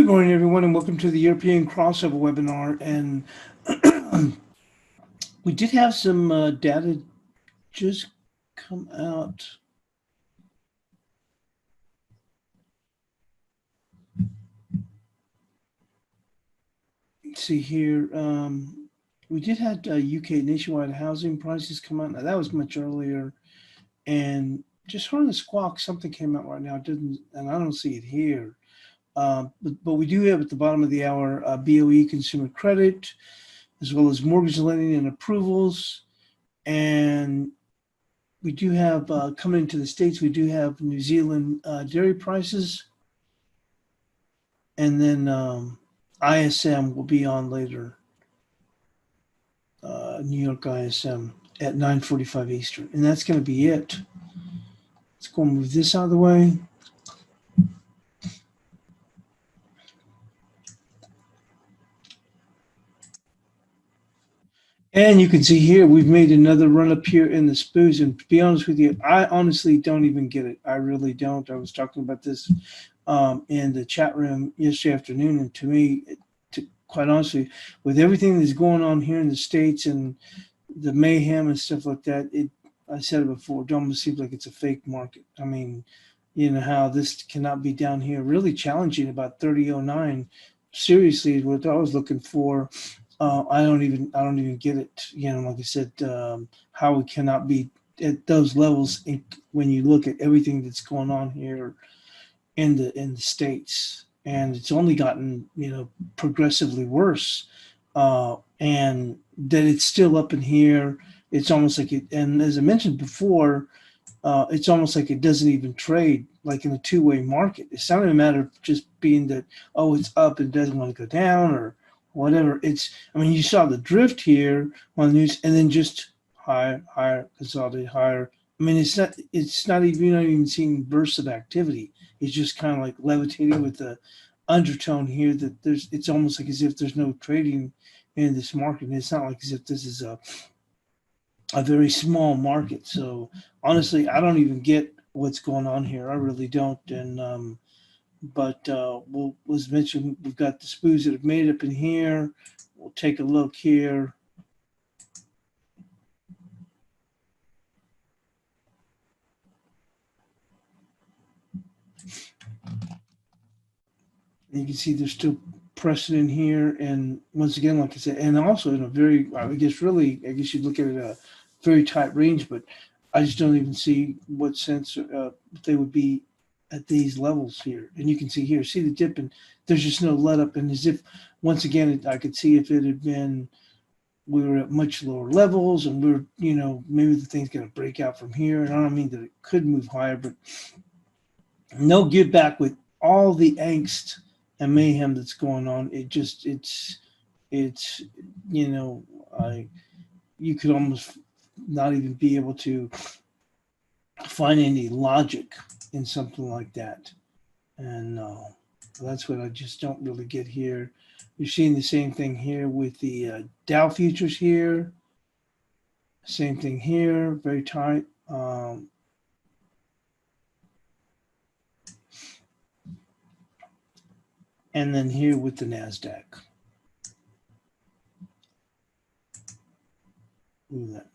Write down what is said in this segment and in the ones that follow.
Good morning, everyone, and welcome to the European crossover webinar. And we did have some data just come out. Let's see here. We did have UK nationwide housing prices come out. Now, that was much earlier. And just heard the squawk, something came out right now. It didn't, and I don't see it here. But we do have at the bottom of the hour BOE consumer credit, as well as mortgage lending and approvals. And we do have coming into the States, we do have New Zealand dairy prices. And then ISM will be on later, New York ISM at 9:45 Eastern. And that's going to be it. Let's go and move this out of the way. And you can see here, we've made another run up here in the SPOOs. And to be honest with you, I honestly don't even get it. I really don't. I was talking about this in the chat room yesterday afternoon. And to me, quite honestly, with everything that's going on here in the States and the mayhem and stuff like that, I said it before, it almost seems like it's a fake market. I mean, you know how this cannot be down here really challenging about 30.09. Seriously, is what I was looking for. I don't even get it. You know, like I said, how we cannot be at those levels when you look at everything that's going on here in the States, and it's only gotten progressively worse, and that it's still up in here. It's almost like it, and as I mentioned before, it's almost like it doesn't even trade like in a two-way market. It's not even a matter of just being that, oh, it's up and doesn't want to go down or whatever. I mean, you saw the drift here on the news, and then just higher, consolidate, higher. I mean, it's not even, you're not even seeing bursts of activity. It's just kind of like levitating with the undertone here that it's almost like as if there's no trading in this market. And it's not like as if this is a very small market. So honestly, I don't even get what's going on here. I really don't. And but as mentioned, we've got the SPOOs that have made up in here. We'll take a look here. And you can see there's still precedent here. And once again, like I said, and also in a very, I guess you look at it a very tight range, but I just don't even see what sense they would be at these levels here. And you can see here, see the dip, and there's just no let up. And as if, once again, I could see if it had been, we were at much lower levels and we're, maybe the thing's going to break out from here. And I don't mean that it could move higher, but no give back with all the angst and mayhem that's going on. You could almost not even be able to find any logic in something like that. And that's what I just don't really get here. You're seeing the same thing here with the Dow futures here. Same thing here, very tight. And then here with the NASDAQ. Look at that.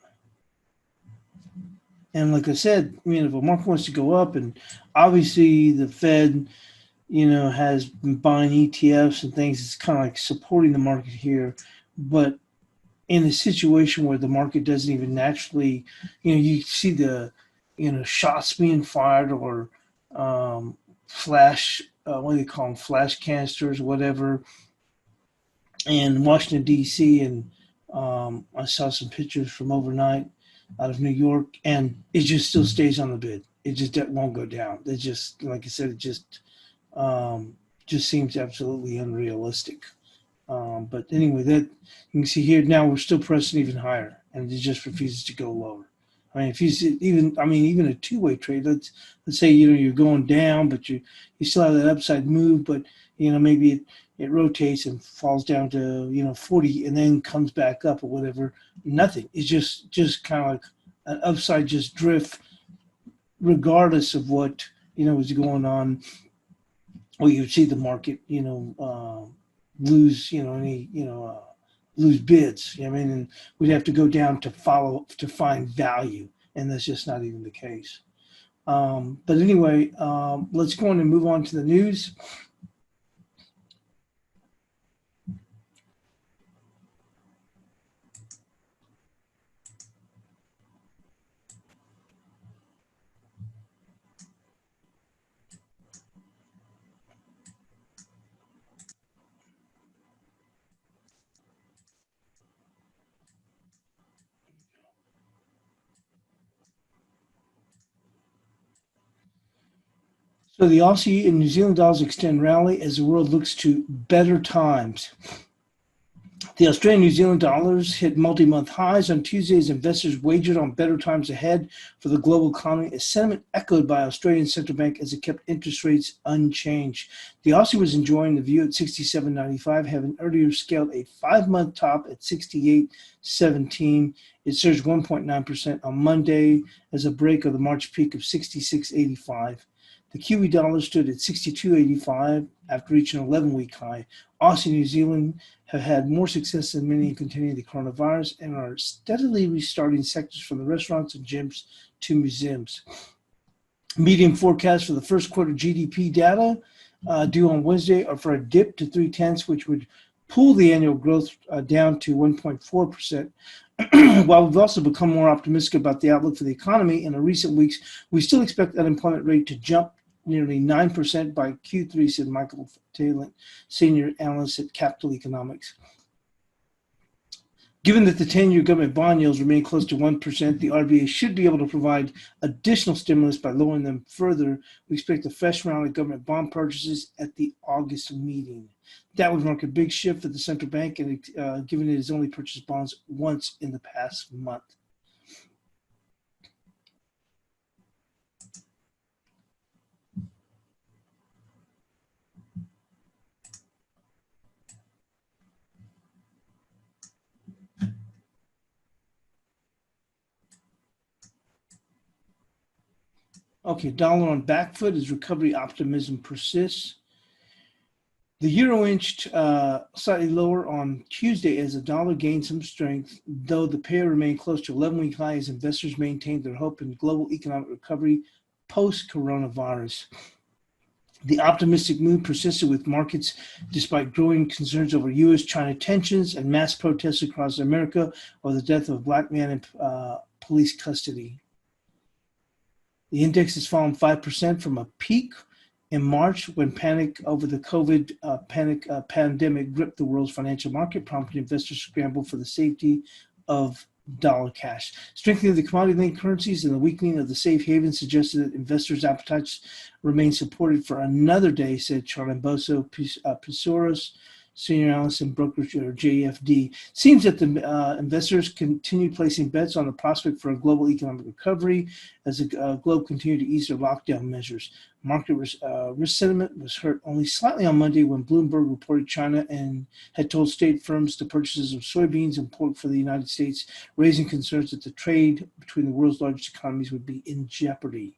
And like I said, if a market wants to go up, and obviously the Fed, has been buying ETFs and things, it's kind of like supporting the market here. But in a situation where the market doesn't even naturally, you see the, shots being fired or flash, what do they call them, flash canisters, whatever, in Washington, D.C. And I saw some pictures from overnight out of New York, and it just still stays on the bid. It just won't go down. It just, like I said, it just seems absolutely unrealistic. But anyway, that you can see here now we're still pressing even higher, and it just refuses to go lower. I mean, if you see even a two-way trade, let's say you're going down, but you still have that upside move, but maybe it rotates and falls down to 40 and then comes back up or whatever. Nothing. It's just kind of like an upside just drift, regardless of what is going on or you would see the market, lose, lose bids. I mean, and we'd have to go down to find value, and that's just not even the case. But anyway, let's go on and move on to the news. So the Aussie and New Zealand dollars extend rally as the world looks to better times. The Australian New Zealand dollars hit multi-month highs on Tuesday as investors wagered on better times ahead for the global economy, a sentiment echoed by Australian central bank as it kept interest rates unchanged. The Aussie was enjoying the view at 67.95, having earlier scaled a 5-month top at 68.17. It surged 1.9% on Monday as a break of the March peak of 66.85. The Kiwi dollar stood at 62.85 after reaching an 11-week high. Aussie and New Zealand have had more success than many in containing the coronavirus and are steadily restarting sectors from the restaurants and gyms to museums. Medium forecast for the first quarter GDP data due on Wednesday are for a dip to 0.3, which would pull the annual growth down to 1.4%. While we've also become more optimistic about the outlook for the economy in the recent weeks, we still expect the unemployment rate to jump nearly 9% by Q3, said Michael Talent, senior analyst at Capital Economics. Given that the 10-year government bond yields remain close to 1%, the RBA should be able to provide additional stimulus by lowering them further. We expect a fresh round of government bond purchases at the August meeting. That would mark a big shift for the central bank, and given it has only purchased bonds once in the past month. Okay, dollar on back foot as recovery optimism persists. The euro inched slightly lower on Tuesday as the dollar gained some strength, though the pair remained close to 11-week high as investors maintained their hope in global economic recovery post-coronavirus. The optimistic mood persisted with markets despite growing concerns over U.S.-China tensions and mass protests across America or the death of a black man in police custody. The index has fallen 5% from a peak in March when panic over the COVID pandemic gripped the world's financial market, prompting investors to scramble for the safety of dollar cash. Strengthening of the commodity-linked currencies and the weakening of the safe haven suggested that investors' appetites remain supported for another day, said Charlamboso Pissouros, senior analyst in brokerage or JFD. Seems that the investors continue placing bets on the prospect for a global economic recovery as the globe continued to ease their lockdown measures. Market risk sentiment was hurt only slightly on Monday when Bloomberg reported China and had told state firms the purchases of soybeans and pork for the United States, raising concerns that the trade between the world's largest economies would be in jeopardy.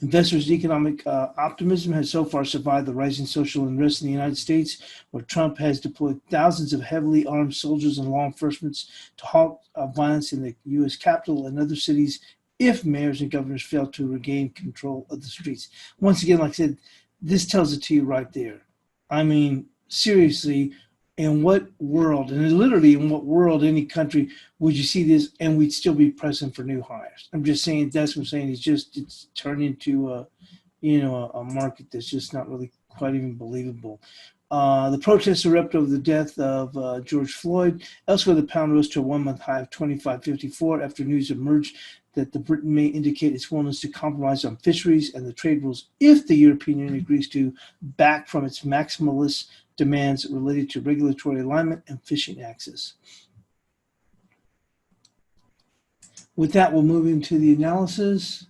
Investors' economic optimism has so far survived the rising social unrest in the United States, where Trump has deployed thousands of heavily armed soldiers and law enforcement to halt violence in the U.S. Capitol and other cities if mayors and governors fail to regain control of the streets. Once again, like I said, this tells it to you right there. I mean, seriously, in what world, and literally in what world, any country, would you see this and we'd still be pressing for new hires? I'm just saying, that's what I'm saying. It's turned into a market that's just not really quite even believable. The protests erupt over the death of George Floyd. Elsewhere, the pound rose to a 1-month high of 25.54 after news emerged that the Britain may indicate its willingness to compromise on fisheries and the trade rules if the European Union agrees to back from its maximalist demands related to regulatory alignment and fishing access. With that, we'll move into the analysis.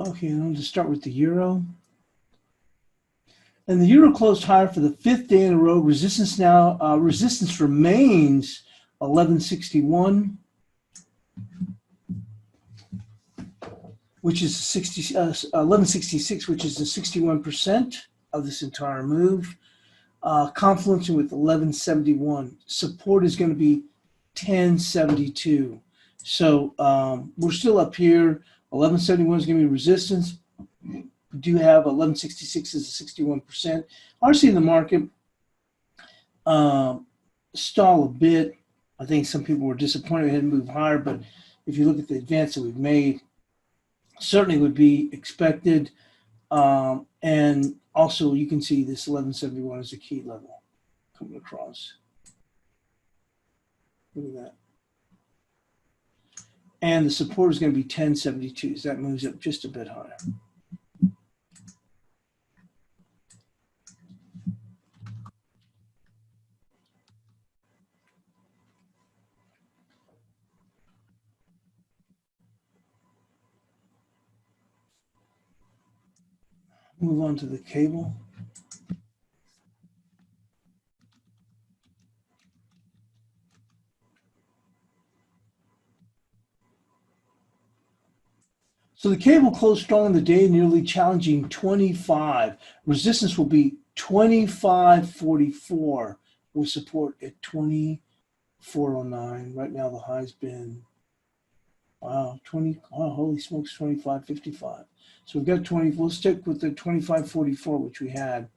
Okay, I'm going to start with the euro. And the euro closed higher for the 5th day in a row. Resistance now, resistance remains 1161, which is 1166, which is the 61% of this entire move. Confluencing with 1171. Support is going to be 1072. So we're still up here. 1171 is going to be resistance. We do have 1166 as a 61%. RC in the market stall a bit. I think some people were disappointed we hadn't moved higher, but if you look at the advance that we've made, certainly would be expected. And also you can see this 1171 is a key level coming across. Look at that. And the support is going to be 1072. So that moves up just a bit higher. Move on to the cable. So the cable closed strong in the day, nearly challenging 25. Resistance will be 25.44 with support at 24.09. Right now the high's been, wow, holy smokes, 25.55. So we've got 20, we'll stick with the 25.44, which we had.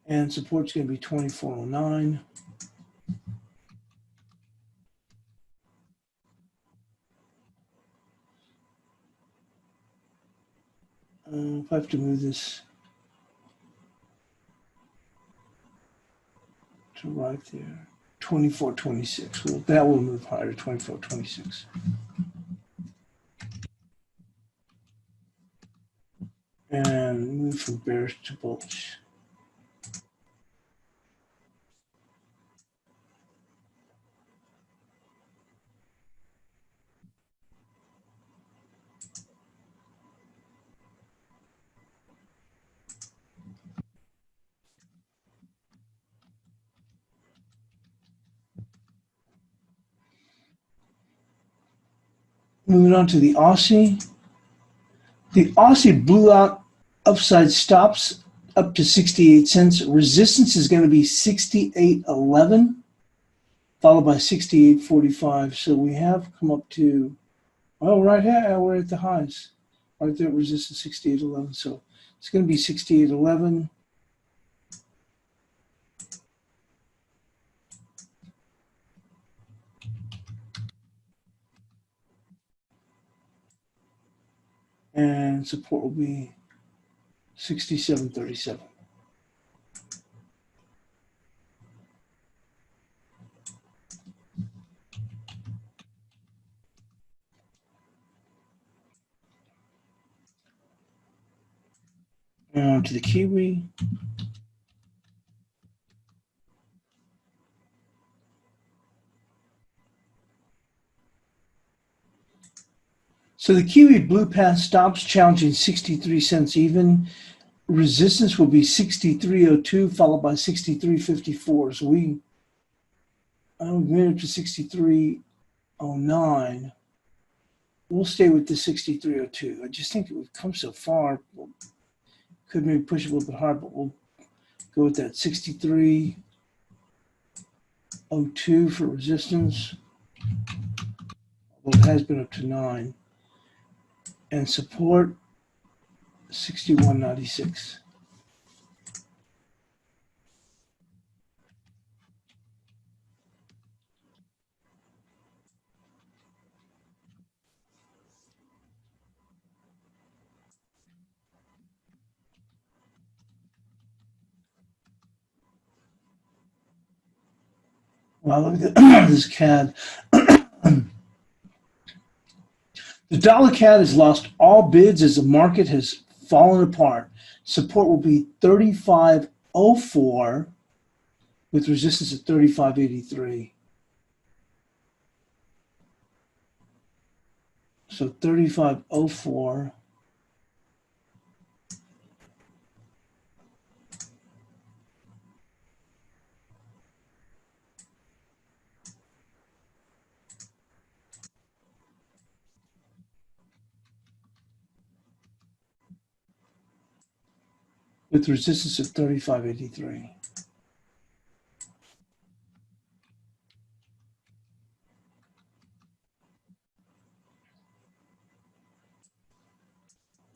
And support's going to be 24.09. If I have to move this to right there, 24.26. Well, that will move higher to 24.26. And move from bearish to bullish. Moving on to the Aussie. The Aussie blew out upside stops up to 68 cents. Resistance is going to be 68.11, followed by 68.45. So we have come up to, well, right here, we're at the highs. Right there, resistance 68.11. So it's going to be 68.11. And support will be 67.37. And on to the Kiwi. So the Kiwi blew past stops challenging 63 cents even. Resistance will be 63.02, followed by 63.54. So we made it to 63.09. We'll stay with the 63.02. I just think we've come so far. Could maybe push it a little bit hard, but we'll go with that 63.02 for resistance. Although it has been up to 9. And support 61.96. Wow, look at this CAD. The dollar CAD has lost all bids as the market has fallen apart. Support will be 35.04 with resistance at 35.83. So 35.04. With resistance at 35.83.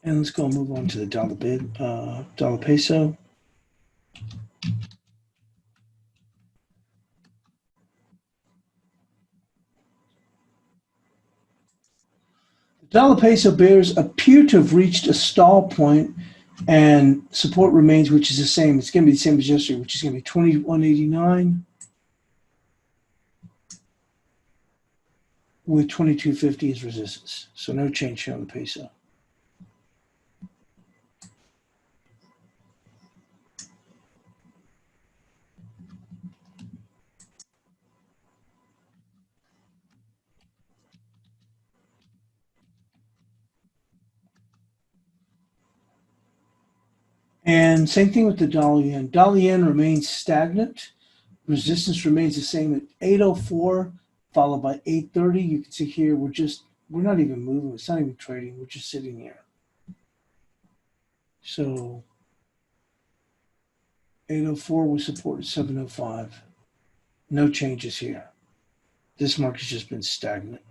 And let's go move on to the dollar peso. The dollar peso bears appear to have reached a stall point, and support remains, which is the same. It's going to be the same as yesterday, which is going to be 21.89 with 22.50 as resistance. So no change here on the peso. And same thing with the dollar yen. Dollar yen remains stagnant. Resistance remains the same at 804, followed by 830. You can see here we're not even moving. It's not even trading. We're just sitting here. So 804 was supported 705. No changes here. This market's just been stagnant.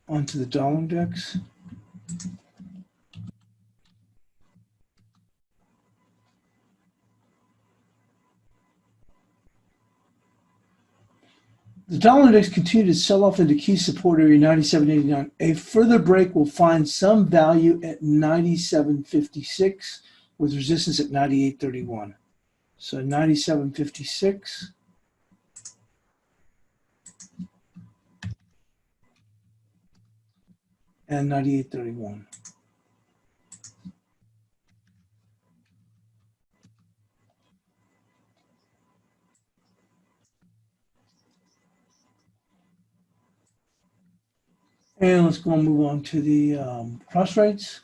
Onto the dollar index. The dollar index continued to sell off into key support area 97.89. A further break will find some value at 97.56 with resistance at 98.31. So 97.56 and 98.31. And let's go and move on to the cross rates.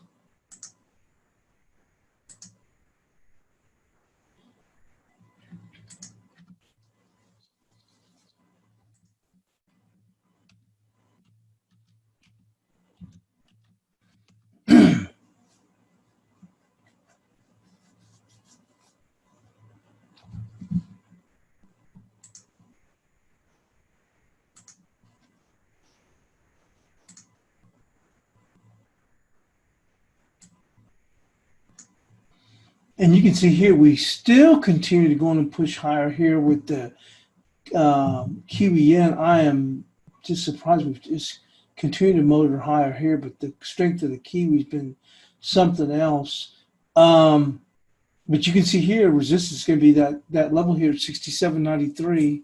And you can see here, we still continue to go on and push higher here with the Kiwi yen. I am just surprised we've just continued to motor higher here, but the strength of the Kiwi's been something else. But you can see here, resistance is going to be that level here at 67.93.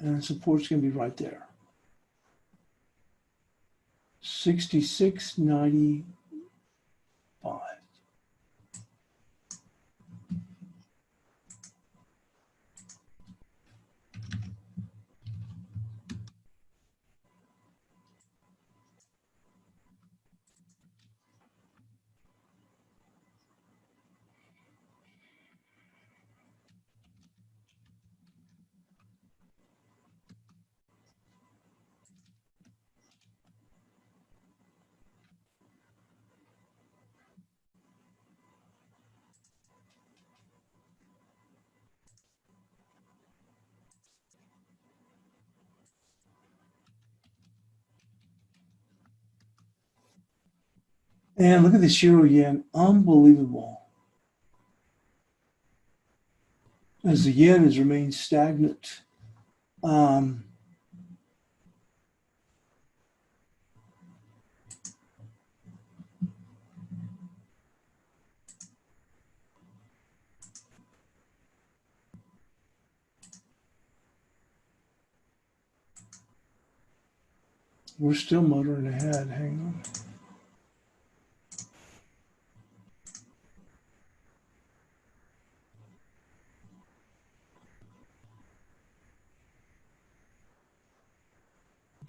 And support's going to be right there. 66.95. And look at this euro yen, unbelievable. As the yen has remained stagnant. We're still motoring ahead. Hang on.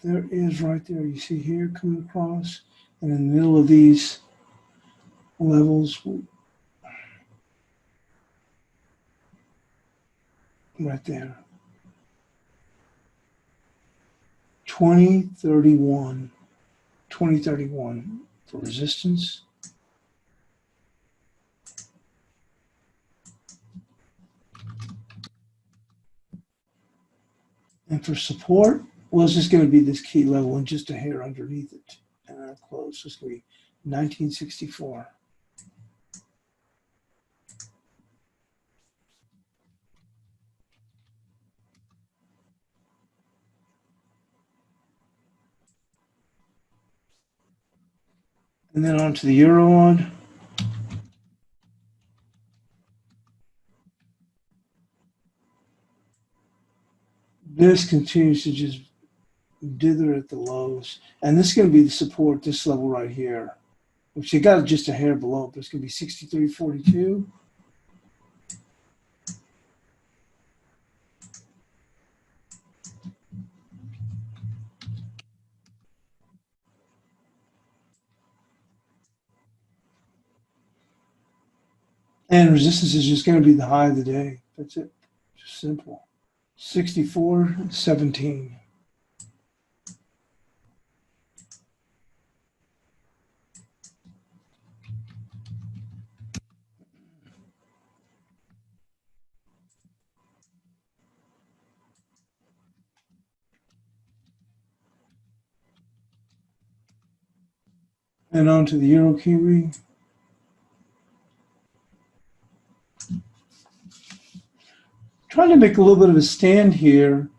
There is right there. You see here coming across, and in the middle of these levels, right there. 2031. 2031 for resistance. And for support, well, it's just going to be this key level and just a hair underneath it. And close. It's going to be 1964. And then on to the euro on. This continues to just dither at the lows. And this is going to be the support, this level right here, which you got just a hair below, but it's going to be 63.42. And resistance is just going to be the high of the day. That's it. Just simple. 64.17. And on to the Euro Kiwi. Trying to make a little bit of a stand here.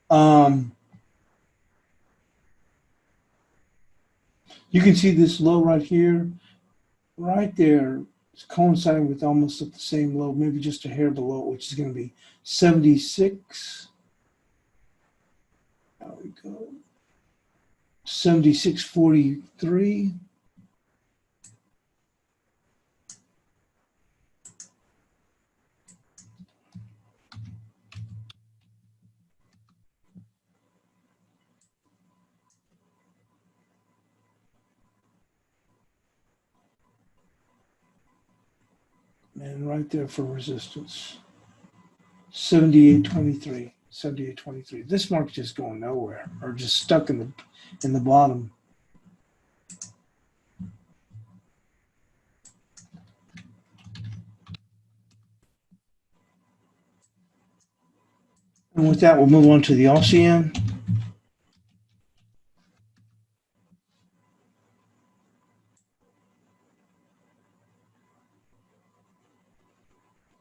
You can see this low right here, right there. It's coinciding with almost at the same low, maybe just a hair below, which is going to be 76. There we go. 76.43. And right there for resistance. 78.23. 78.23. This market's just going nowhere, or just stuck in the bottom. And with that, we'll move on to the Aussie.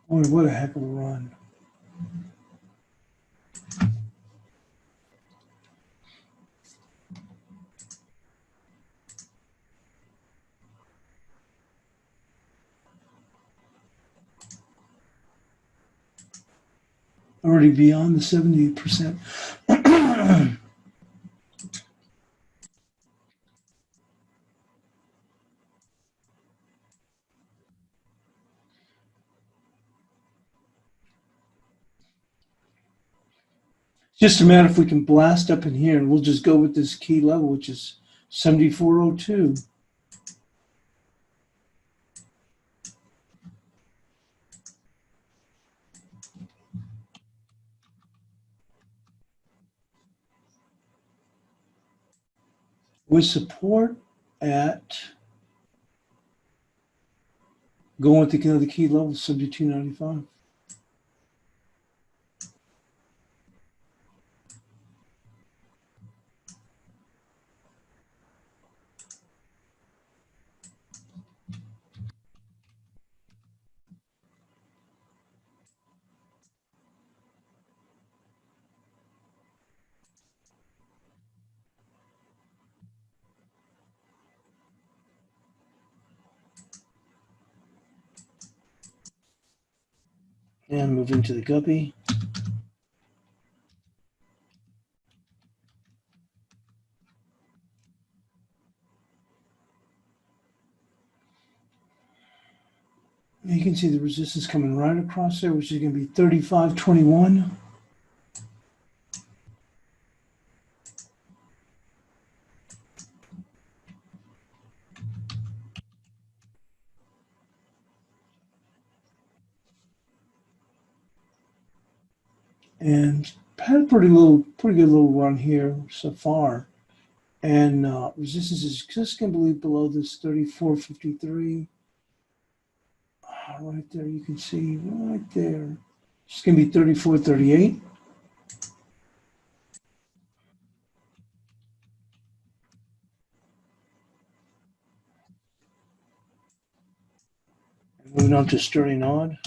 Boy, what a heck of a run. Already beyond the 70%. Just a matter if we can blast up in here, and we'll just go with this key level, which is 74.02. With support at going with the key level, 72.95. And move into the guppy. You can see the resistance coming right across there, which is going to be 35.21. And had a pretty good little run here so far. And resistance is just going to be below this 34.53. Right there, you can see right there. It's going to be 34.38. Moving on to sterling odd.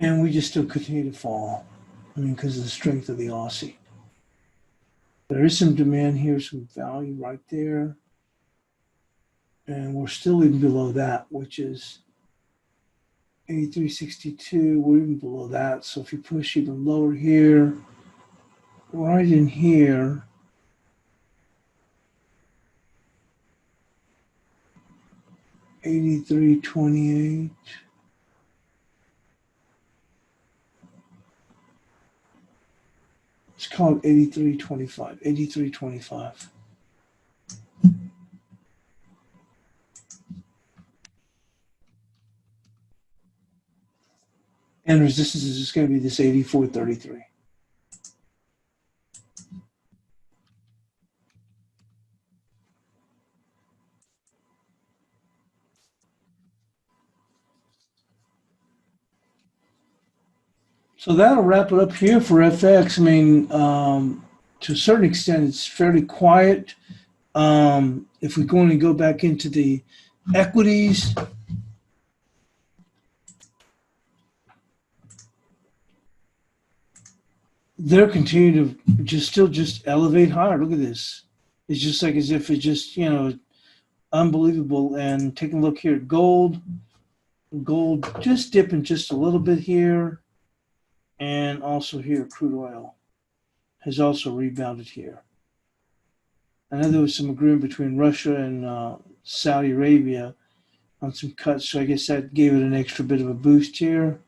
And we just still continue to fall. I mean, because of the strength of the Aussie. There is some demand here, some value right there. And we're still even below that, which is 83.62. We're even below that. So if you push even lower here, right in here, $83.28. Let's call it 83.25. 83.25. And resistance is just going to be this 84.33. So that'll wrap it up here for FX. I mean, to a certain extent, it's fairly quiet. If we're going to go back into the equities, they're continuing to just elevate higher. Look at this. It's just like as if it's just, unbelievable. And taking a look here at gold just dipping just a little bit here. And also here, crude oil has also rebounded here. I know there was some agreement between Russia and Saudi Arabia on some cuts, so I guess that gave it an extra bit of a boost here.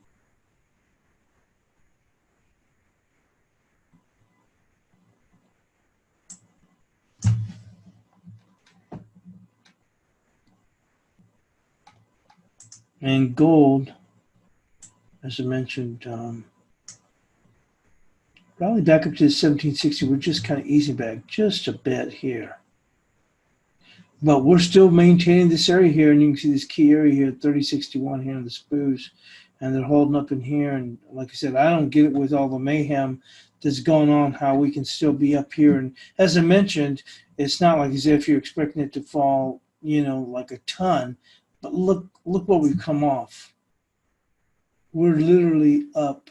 And gold, as I mentioned, rallied back up to 1760. We're just kind of easing back just a bit here. But we're still maintaining this area here, and you can see this key area here, 3061 here in the SPOOs, and they're holding up in here. And like I said, I don't get it with all the mayhem that's going on, how we can still be up here. And as I mentioned, it's not like as if you're expecting it to fall, like a ton. But look what we've come off. We're literally up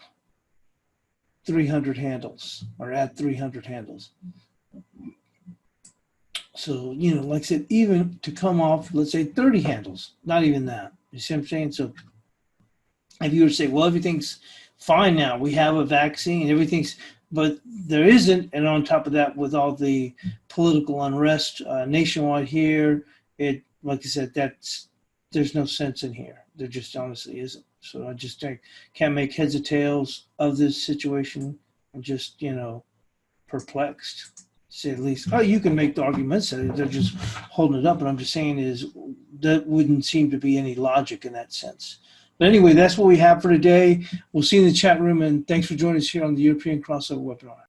300 handles, or at 300 handles. So, like I said, even to come off, let's say 30 handles, not even that. You see what I'm saying? So if you were to say, well, everything's fine now, we have a vaccine, but there isn't. And on top of that, with all the political unrest nationwide here, like I said, there's no sense in here. There just honestly isn't. So I just can't make heads or tails of this situation. I'm just, perplexed, to say the least. Oh, you can make the arguments that they're just holding it up, but I'm just saying is that wouldn't seem to be any logic in that sense. But anyway, that's what we have for today. We'll see you in the chat room, and thanks for joining us here on the European Crossover webinar.